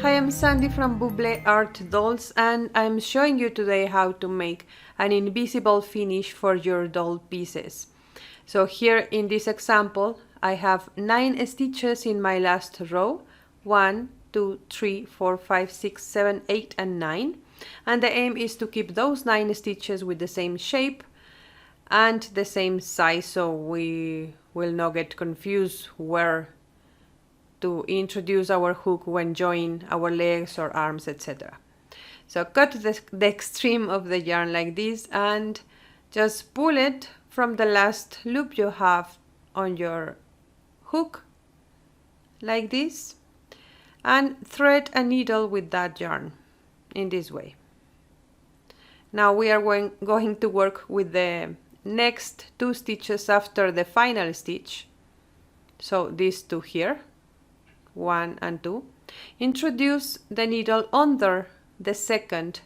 Hi, I'm Sandy from Bublee Art Dolls, and I'm showing you today how to make an invisible finish for your doll pieces. So here in this example, I have 9 stitches in my last row, 1, 2, 3, 4, 5, 6, 7, 8 and 9, and the aim is to keep those 9 stitches with the same shape and the same size, so we will not get confused where to introduce our hook when joining our legs or arms, etc. So cut the extreme of the yarn like this and just pull it from the last loop you have on your hook like this and thread a needle with that yarn in this way. Now we are going to work with the next 2 stitches after the final stitch, so these 2 here, 1 and 2. Introduce the needle under the second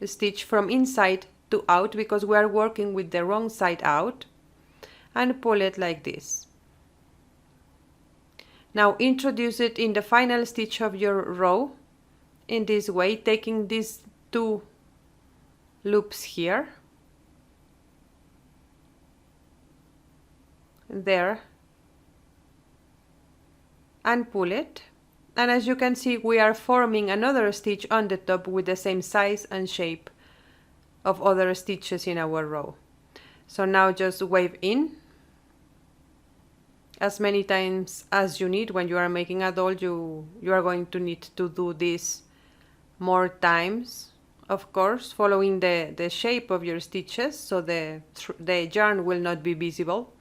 stitch from inside to out, because we are working with the wrong side out, and pull it like this. Now introduce it in the final stitch of your row in this way, taking these 2 loops here, there, and pull it. And as you can see, we are forming another stitch on the top with the same size and shape of other stitches in our row. So now just wave in as many times as you need. When you are making a doll, you are going to need to do this more times, of course, following the shape of your stitches, so the yarn will not be visible.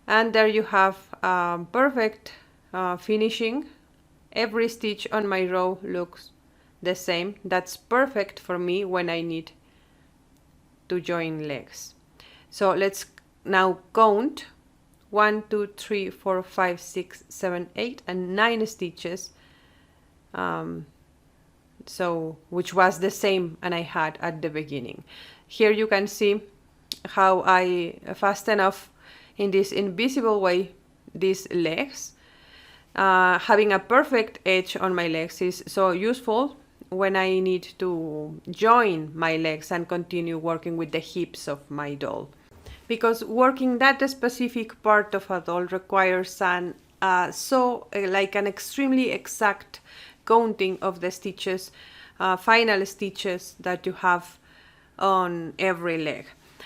And there you have perfect finishing. Every stitch on my row looks the same. That's perfect for me when I need to join legs. So let's now count 1, 2, 3, 4, 5, 6, 7, 8 and 9 stitches, so which was the same and I had at the beginning. Here you can see how I fasten off in this invisible way these legs. Having a perfect edge on my legs is so useful when I need to join my legs and continue working with the hips of my doll, because working that specific part of a doll requires an extremely exact counting of the stitches, final stitches that you have on every leg.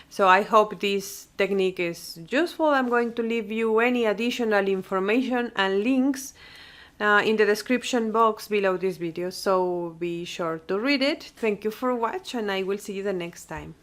So I hope this technique is useful. I'm going to leave you any additional information and links in the description box below this video, so be sure to read it. Thank you for watching, and I will see you the next time.